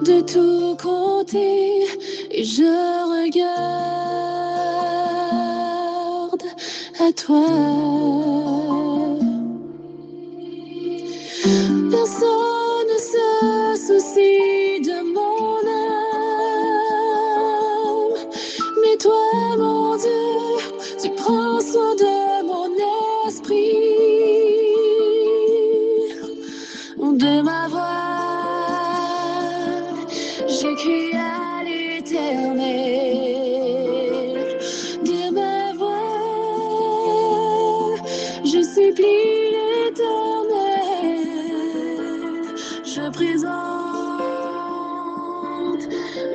de tous côtés et je regarde à toi. Personne ne se soucie de mon âme, mais toi, mon Dieu, tu prends soin de mon esprit, de ma voix. Je crie à l'Éternel, de ma voix. Je supplie l'Éternel, je présente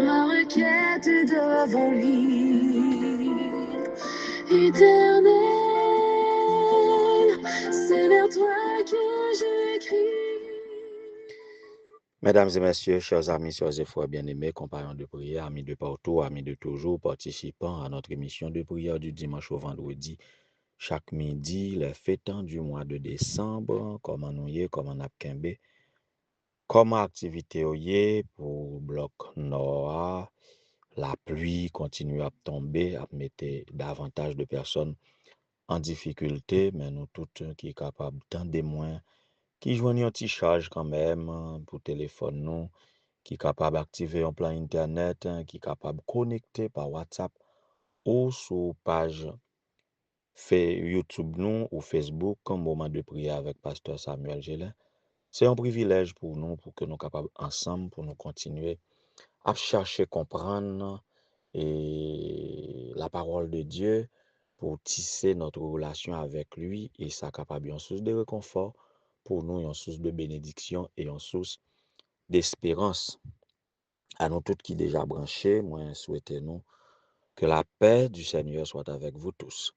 ma requête devant lui. Éternel, c'est vers toi que je crie. Mesdames et messieurs, chers amis, chers et frères bien-aimés, compagnons de prière, amis de partout, amis de toujours, participants à notre émission de prière du dimanche au vendredi, chaque midi, les fêtants du mois de décembre, comment nous y est, comment nous avons comment activité y pour bloc nord, la pluie continue à tomber, à mettre davantage de personnes en difficulté, mais nous toutes qui sommes capables tant de moins, qui joignent un petit charge quand même pour téléphone nous, qui est capable d'activer un plan internet, qui est capable de connecter par WhatsApp ou sur page YouTube nous ou Facebook comme moment de prière avec Pasteur Samuel Gélin. C'est un privilège pour nous, pour que nous soyons capables ensemble, pour nous continuer à chercher, comprendre et la parole de Dieu pour tisser notre relation avec lui et ça capable une source de réconfort pour nous, une source de bénédiction et une source d'espérance. À nous tous qui déjà branchés, moi souhaitez-nous que la paix du Seigneur soit avec vous tous.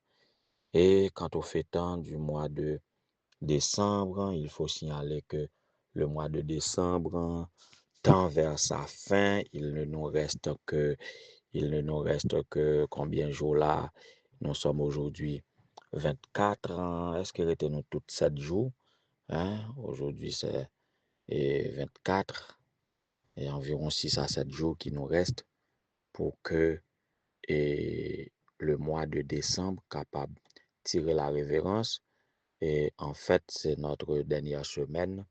Et quant au fêtant du mois de décembre, il faut signaler que le mois de décembre tend vers sa fin. Il ne nous reste que combien de jours là? Nous sommes aujourd'hui 24. Est-ce qu'il était nous toutes 7 jours? Aujourd'hui c'est 24 et environ 6 à 7 jours qui nous restent pour que le mois de décembre capable de tirer la révérence. Et en fait, c'est notre dernière semaine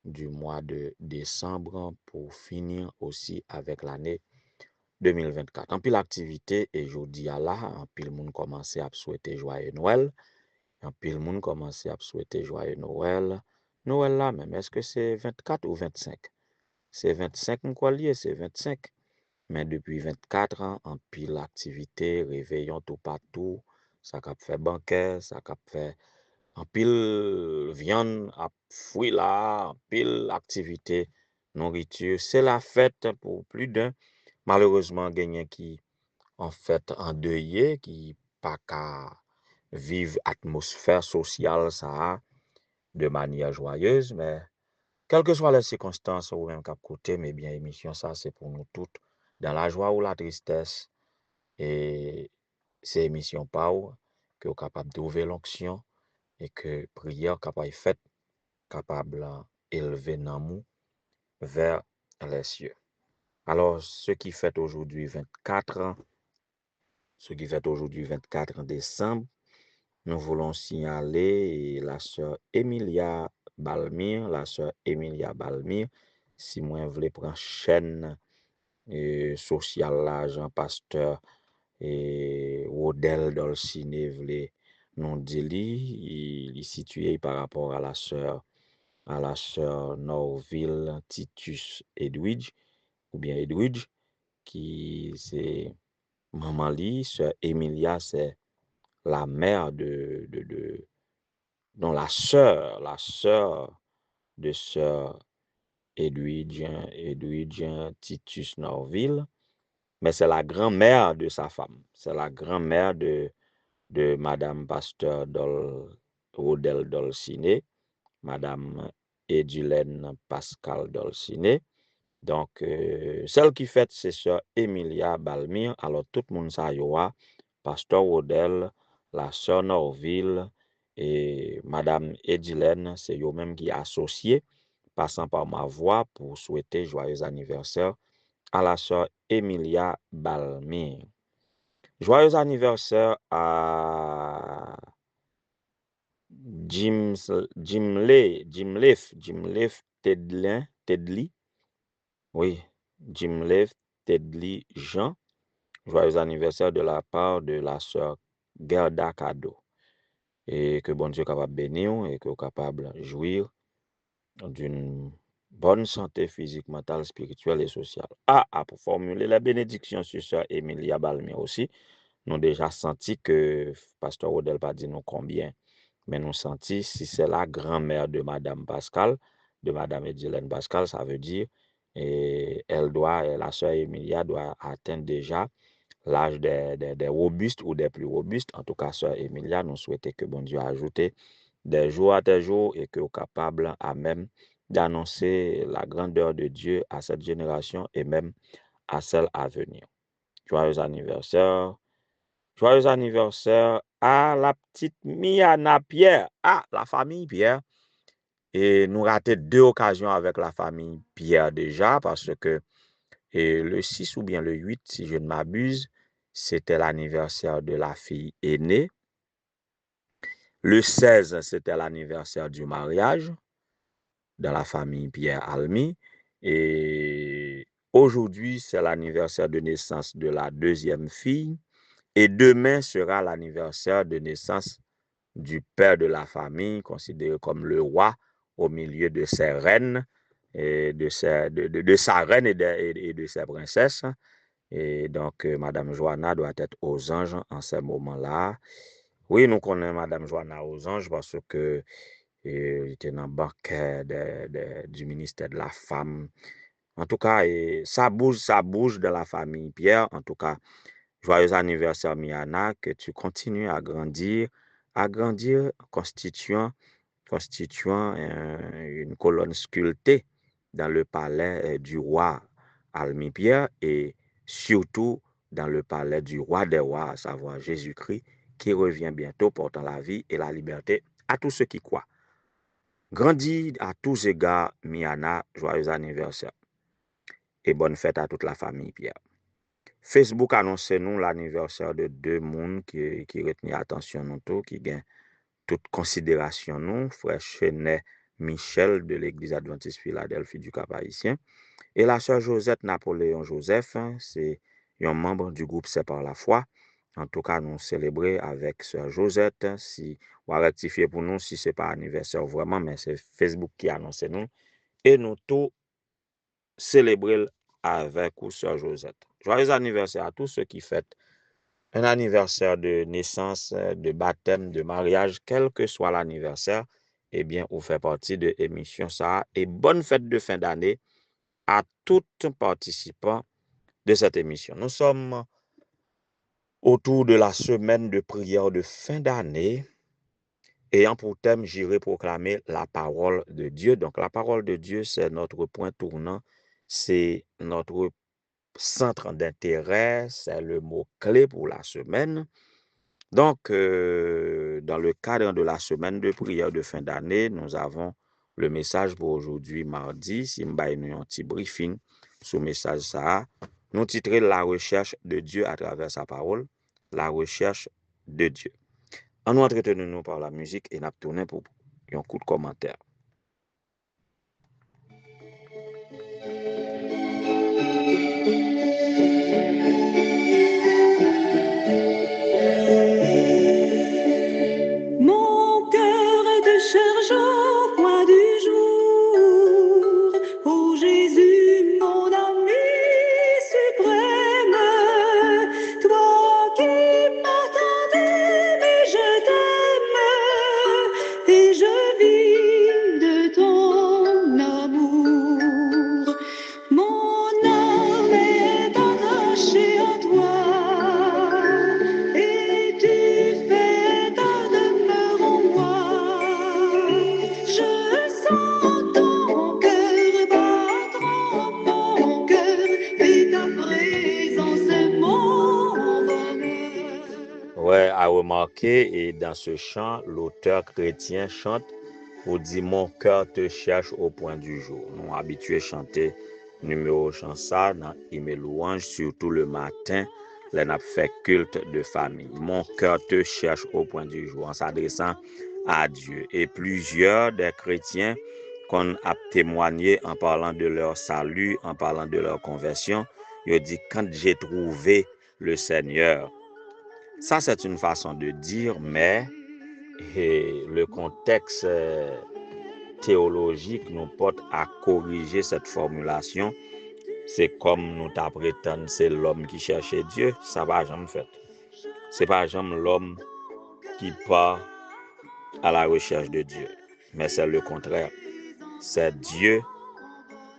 du mois de décembre pour finir aussi avec l'année 2024. En pile l'activité et jeudi à là, en pile monde commence à souhaiter joyeux Noël. En pile monde commence à souhaiter joyeux Noël. Noël là même, est-ce que c'est 24 ou 25? C'est 25 quoi lié, c'est 25. Mais depuis 24 ans, en pile activité, réveillon tout partout, ça cap fait banquet, ça cap fait en pile viande à fruits là, en pile activité, nourriture. C'est la fête pour plus d'un. Malheureusement, gagné qui en fait endeuillé, qui pas qu'à vivre atmosphère sociale ça de manière joyeuse, mais quelles que soient les circonstances ou même cap côté, mais bien émission ça c'est pour nous toutes dans la joie ou la tristesse et c'est émission Pau que vous capable d'ouvrir l'onction et que prière capable faite capable élever nous vers les cieux. Alors ce qui fait aujourd'hui 24 décembre, nous voulons signaler la sœur Emilia Balmire, si moi voulez prendre chaîne sociale là, Jean Pasteur et Rodel Dolcine voulait nous dire il est situé par rapport à la sœur Norville Titus Edwidge ou bien Edwidge qui c'est maman li, sœur Emilia c'est la mère non la sœur de sœur Edwidge Titus Norville, mais c'est la grand-mère de sa femme, c'est la grand-mère de Madame Pasteur Rodel Dolcine, Madame Edulène Pascal Dolcine. Donc, celle qui fête, c'est sœur Emilia Balmire. Alors, tout le monde sait, Pasteur Rodel, la sœur Norville et Madame Edulène, c'est eux-mêmes qui associés passant par ma voix pour souhaiter joyeux anniversaire à la sœur Emilia Balmire. Joyeux anniversaire à Jimleaf Tedley. Oui, Jimleaf Tedley Jean. Joyeux anniversaire de la part de la sœur Gerda Cado. Et que bon Dieu capable bénir et que capable jouir d'une bonne santé physique, mentale, spirituelle et sociale. Pour formuler la bénédiction sur sœur Emilia Balmire aussi, nous déjà senti que Pasteur Odel pas dit nous combien, mais nous senti si c'est la grand-mère de Madame Pascal, de Madame Edilène Pascal, ça veut dire et la sœur Emilia doit atteindre déjà l'âge des robustes ou des plus robustes. En tout cas, sœur Emilia, nous souhaitons que bon Dieu ajoute des jours à des jours et que vous capable à même d'annoncer la grandeur de Dieu à cette génération et même à celle à venir. Joyeux anniversaire. Joyeux anniversaire à la petite Miana Pierre. La famille Pierre. Et nous ratons 2 occasions avec la famille Pierre déjà parce que le 6 ou bien le 8, si je ne m'abuse, c'était l'anniversaire de la fille aînée. Le 16, c'était l'anniversaire du mariage dans la famille Pierre Almy. Et aujourd'hui, c'est l'anniversaire de naissance de la deuxième fille. Et demain sera l'anniversaire de naissance du père de la famille, considéré comme le roi au milieu de ses reines, et de sa reine et de ses princesses. Et donc, Madame Joanna doit être aux anges en ce moment-là. Oui, nous connaissons Madame Joanna aux anges parce que il était dans le banquet du ministère de la Femme. En tout cas, ça bouge dans la famille Pierre. En tout cas, joyeux anniversaire, Miana, que tu continues à grandir constituant une colonne sculptée dans le palais du roi Almy Pierre et surtout dans le palais du roi des rois, à savoir Jésus-Christ, qui revient bientôt portant la vie et la liberté à tous ceux qui croient. Grandis à tous égards, Miana, joyeux anniversaire et bonne fête à toute la famille Pierre. Facebook annonce nous l'anniversaire de 2 personnes qui retenir attention nous tout, qui gagnent toute considération nous, frère Chenet Michel de l'église adventiste Philadelphie du Cap-Haïtien et la sœur Josette Napoléon Joseph, c'est un membre du groupe C'est par la foi. En tout cas, nous célébrer avec sœur Josette, si on va rectifier pour nous si c'est pas anniversaire vraiment, mais c'est Facebook qui annonce nous et nous tout célébrer avec vous, sœur Josette. Joyeux anniversaire à tous ceux qui fêtent un anniversaire de naissance, de baptême, de mariage, quel que soit l'anniversaire, eh bien, vous faites partie de l'émission ça. Et bonne fête de fin d'année à tous participants de cette émission. Nous sommes autour de la semaine de prière de fin d'année, ayant pour thème, j'irai proclamer la parole de Dieu. Donc, la parole de Dieu, c'est notre point tournant, c'est notre centre d'intérêt, c'est le mot-clé pour la semaine. Donc, dans le cadre de la semaine de prière de fin d'année, nous avons le message pour aujourd'hui, mardi. Si nous avons un petit briefing sur le message, ça, nous titrons la recherche de Dieu à travers sa parole, la recherche de Dieu. En nous entretenons par la musique et nous tournons pour un coup de commentaire. Mon cœur te cherche au coin du jour. Ô Jésus, mon ami suprême, toi qui m'as tant aimé, je t'aime et je vis de ton amour. Mon âme est attachée à toi et tu fais ta demeure en moi. Je sens ton cœur battre en mon cœur et ta présence est mon bonheur. Ouais, à remarquer, et dans ce chant, l'auteur chrétien chante pour dire mon cœur te cherche au point du jour. Nous habitués à chanter numéro chant ça dans email louange, surtout le matin, les n'a fait culte de famille. Mon cœur te cherche au point du jour en s'adressant à Dieu. Et plusieurs des chrétiens qu'on a témoigné en parlant de leur salut, en parlant de leur conversion, ils dit quand j'ai trouvé le Seigneur. Ça, c'est une façon de dire, mais le contexte théologique nous porte à corriger cette formulation. C'est comme nous t'apprêtons, c'est l'homme qui cherchait Dieu, ça va jamais fait. C'est pas jamais l'homme qui part à la recherche de Dieu, mais c'est le contraire. C'est Dieu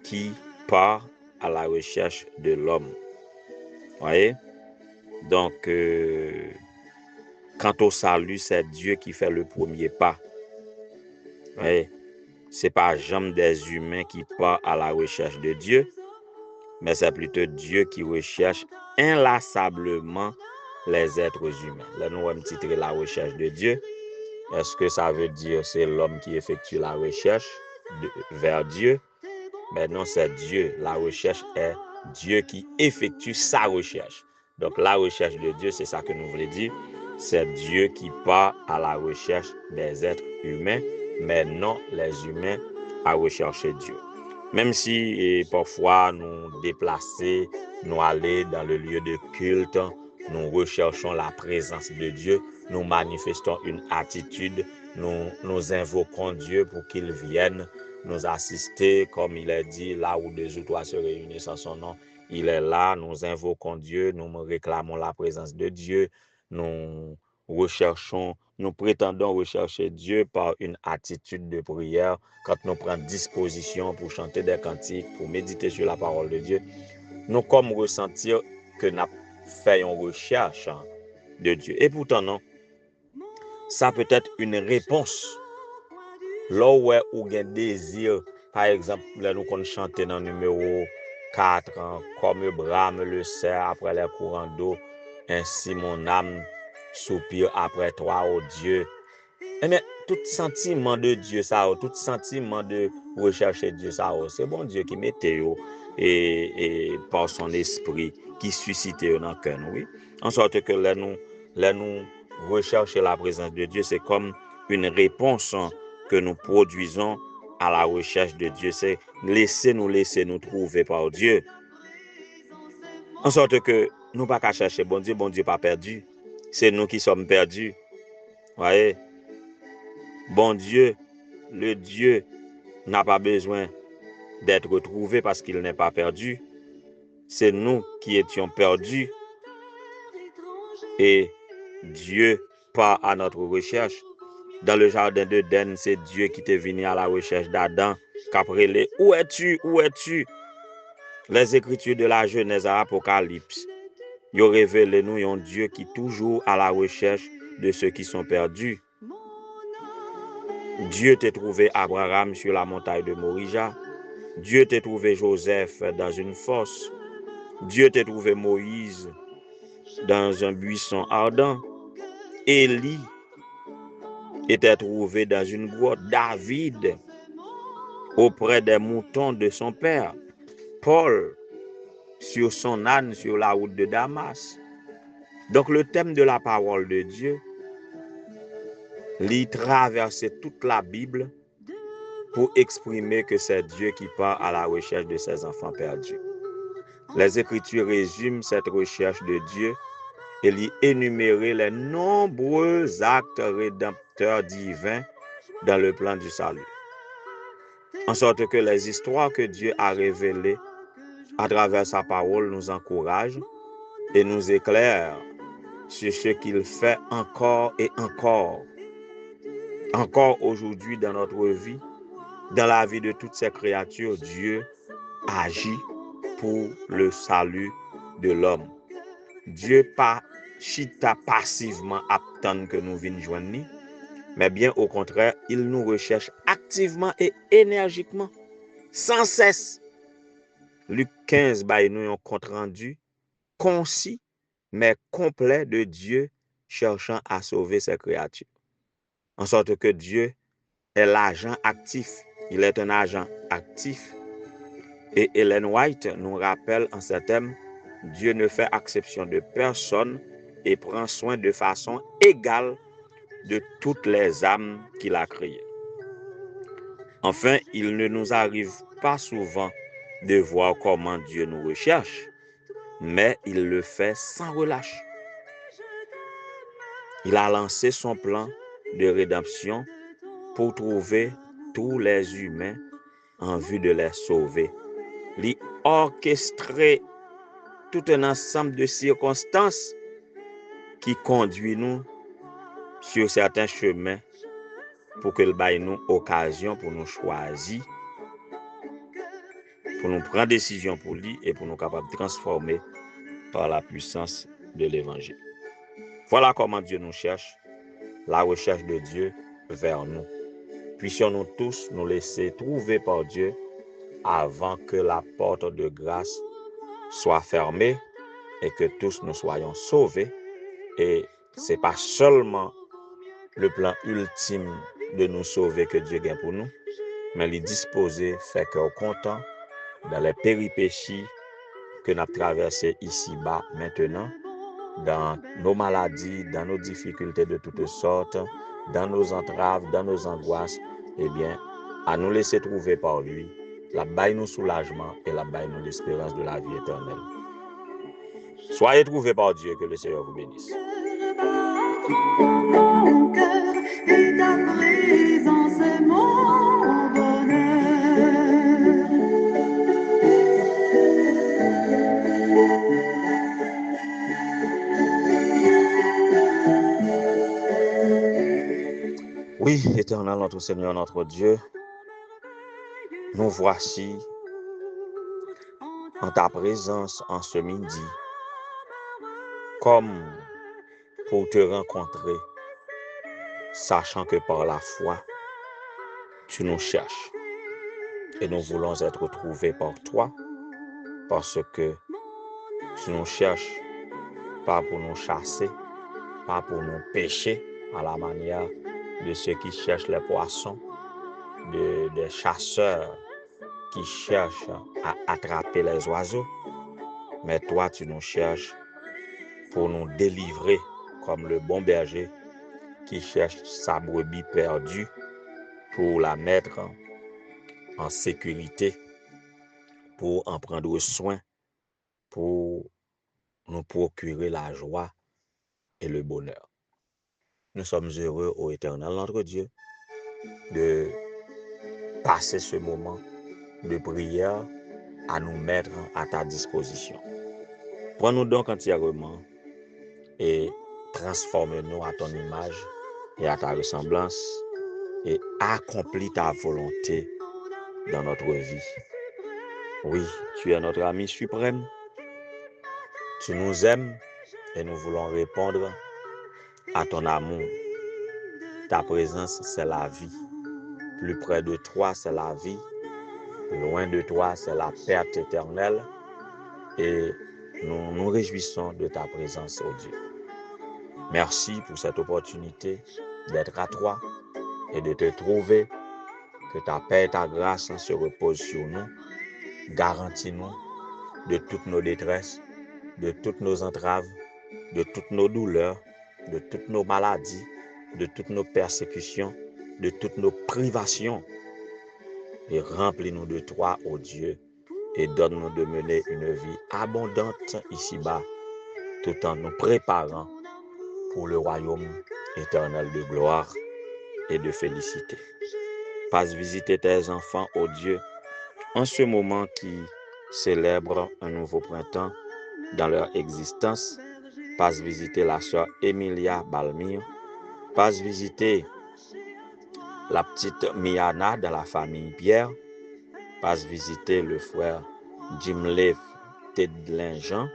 qui part à la recherche de l'homme. Voyez? Donc, quant au salut, c'est Dieu qui fait le premier pas. Voyez? C'est pas jamais des humains qui partent à la recherche de Dieu, mais c'est plutôt Dieu qui recherche inlassablement les êtres humains. Là, nous avons titré la recherche de Dieu. Est-ce que ça veut dire c'est l'homme qui effectue la recherche vers Dieu? Mais non, c'est Dieu. La recherche est Dieu qui effectue sa recherche. Donc la recherche de Dieu, c'est ça que nous voulons dire. C'est Dieu qui part à la recherche des êtres humains, mais non les humains à rechercher Dieu. Même si parfois nous déplacer, nous aller dans le lieu de culte, nous recherchons la présence de Dieu, nous manifestons une attitude, nous invoquons Dieu pour qu'il vienne nous assister, comme il est dit, là où deux ou trois se réunissent en son nom, il est là, nous invoquons Dieu, nous réclamons la présence de Dieu, nous recherchons, nous prétendons rechercher Dieu par une attitude de prière, quand nous prenons disposition pour chanter des cantiques, pour méditer sur la parole de Dieu, nous comme ressentir que nous fait une recherche de Dieu. Et pourtant, non, ça peut être une réponse. Là où on a un désir, par exemple, là nous qu'on chante dans le numéro 4, comme brame le cerf après les courants d'eau, ainsi mon âme soupire après toi, ô Dieu. Eh bien, tout sentiment de Dieu, ça, tout sentiment de rechercher Dieu, ça, c'est bon Dieu qui mettait et par son esprit qui suscite dans le cœur, oui. En sorte que là nous rechercher la présence de Dieu, c'est comme une réponse que nous produisons à la recherche de Dieu. C'est laisser nous trouver par Dieu. En sorte que nous pas qu'à chercher bon Dieu pas perdu. C'est nous qui sommes perdus. Voyez? Bon Dieu, le Dieu n'a pas besoin d'être retrouvé parce qu'il n'est pas perdu. C'est nous qui étions perdus et Dieu part à notre recherche. Dans le jardin d'Éden, c'est Dieu qui est venu à la recherche d'Adam. Qu'après les où es-tu? Où es-tu? Les écritures de la Genèse à Apocalypse, ils révèlent nous un Dieu qui est toujours à la recherche de ceux qui sont perdus. Dieu t'a trouvé Abraham sur la montagne de Morija. Dieu t'a trouvé Joseph dans une fosse. Dieu t'a trouvé Moïse dans un buisson ardent. Élie était trouvé dans une grotte. David auprès des moutons de son père. Paul sur son âne sur la route de Damas. Donc le thème de la parole de Dieu, il traverse toute la Bible pour exprimer que c'est Dieu qui part à la recherche de ses enfants perdus. Les Écritures résument cette recherche de Dieu et lui énumérer les nombreux actes rédempteurs divins dans le plan du salut. En sorte que les histoires que Dieu a révélées à travers sa parole nous encouragent et nous éclairent sur ce qu'il fait encore et encore. Encore aujourd'hui dans notre vie, dans la vie de toutes ces créatures, Dieu agit pour le salut de l'homme. Dieu pas chita passivement attendre que nous venions joindre, mais bien au contraire, il nous recherche activement et énergiquement, sans cesse. Luc 15, nous un compte rendu concis, mais complet de Dieu cherchant à sauver ses créatures. En sorte que Dieu est l'agent actif. Il est un agent actif. Et Ellen White nous rappelle en ces termes, Dieu ne fait exception de personne et prend soin de façon égale de toutes les âmes qu'il a créées. Enfin, il ne nous arrive pas souvent de voir comment Dieu nous recherche, mais il le fait sans relâche. Il a lancé son plan de rédemption pour trouver tous les humains en vue de les sauver. Il a orchestré tout un ensemble de circonstances qui conduit nous sur certains chemins pour que le bail nous occasion pour nous choisir, pour nous prendre décision pour lui et pour nous capables de transformer par la puissance de l'évangile. Voilà comment Dieu nous cherche, la recherche de Dieu vers nous. Puissions-nous tous nous laisser trouver par Dieu avant que la porte de grâce soit fermée et que tous nous soyons sauvés. Et ce n'est pas seulement le plan ultime de nous sauver que Dieu gagne pour nous, mais il est disposé faire cœur content dans les péripéties que nous avons traversées ici-bas maintenant, dans nos maladies, dans nos difficultés de toutes sortes, dans nos entraves, dans nos angoisses, eh bien, à nous laisser trouver par lui, la baille nous soulagement et la baille nous l'espérance de la vie éternelle. Soyez trouvés par Dieu, que le Seigneur vous bénisse. Mon cœur et ta présence est mon bonheur. Oui, éternel notre Seigneur, notre Dieu, nous voici en ta présence en ce midi, comme pour te rencontrer, sachant que par la foi, tu nous cherches et nous voulons être trouvés par toi, parce que tu nous cherches pas pour nous chasser, pas pour nous pêcher à la manière de ceux qui cherchent les poissons, des chasseurs qui cherchent à attraper les oiseaux, mais toi tu nous cherches pour nous délivrer comme le bon berger qui cherche sa brebis perdue pour la mettre en sécurité, pour en prendre soin, pour nous procurer la joie et le bonheur. Nous sommes heureux, ô Éternel notre Dieu, de passer ce moment de prière à nous mettre à ta disposition. Prends-nous donc entièrement et transforme-nous à ton image et à ta ressemblance et accomplis ta volonté dans notre vie. Oui, tu es notre ami suprême, tu nous aimes et nous voulons répondre à ton amour. Ta présence, c'est la vie. Plus près de toi, c'est la vie. Loin de toi, c'est la perte éternelle. Et nous nous réjouissons de ta présence, ô Dieu. Merci pour cette opportunité d'être à toi et de te trouver. Que ta paix et ta grâce se reposent sur nous. Garantis-nous de toutes nos détresses, de toutes nos entraves, de toutes nos douleurs, de toutes nos maladies, de toutes nos persécutions, de toutes nos privations. Et remplis-nous de toi, ô Dieu, et donne-nous de mener une vie abondante ici-bas, tout en nous préparant pour le royaume éternel de gloire et de félicité. Passe visiter tes enfants, ô Dieu, en ce moment qui célèbre un nouveau printemps dans leur existence. Passe visiter la sœur Emilia Balmire. Passe visiter la petite Miana de la famille Pierre. Passe visiter le frère Jimlev Tedlin-Jean.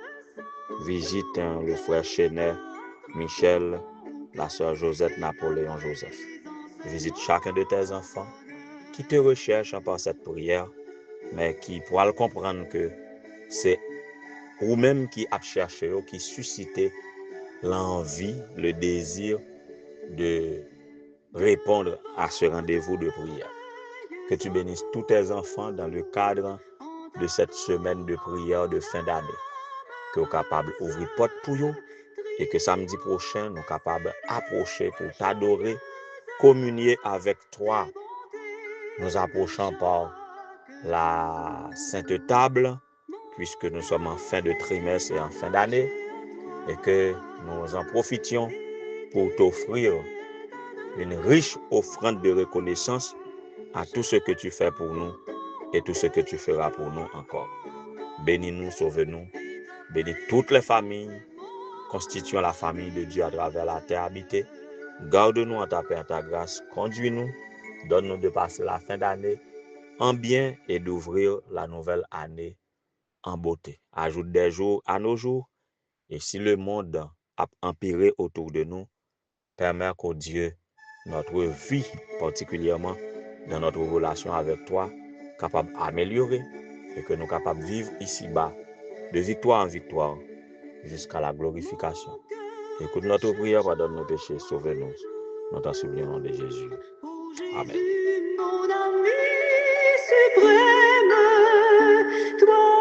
Visite le frère Chenet Michel, la sœur Josette Napoléon Joseph. Visite chacun de tes enfants qui te recherchent par cette prière, mais qui pourra comprendre que c'est vous-même qui avez cherché, qui suscitez l'envie, le désir de répondre à ce rendez-vous de prière. Que tu bénisses tous tes enfants dans le cadre de cette semaine de prière de fin d'année. Que nous soyons capables d'ouvrir porte pour eux et que samedi prochain, nous soyons capables d'approcher pour t'adorer, communier avec toi. Nous approchons par la sainte table, puisque nous sommes en fin de trimestre et en fin d'année, et que nous en profitions pour t'offrir une riche offrande de reconnaissance à tout ce que tu fais pour nous et tout ce que tu feras pour nous encore. Bénis-nous, sauve-nous, bénis toutes les familles constituant la famille de Dieu à travers la terre habitée. Garde-nous en ta paix, en ta grâce, conduis-nous, donne-nous de passer la fin d'année en bien et d'ouvrir la nouvelle année en beauté. Ajoute des jours à nos jours, et si le monde a empiré autour de nous, permets qu'au Dieu, notre vie, particulièrement dans notre relation avec toi, capable d'améliorer et que nous sommes capables de vivre ici-bas, de victoire en victoire, jusqu'à la glorification. Écoute notre prière, pardonne nos péchés, sauve-nous. Nous t'en supplions au nom de Jésus. Amen. Mon ami suprême, toi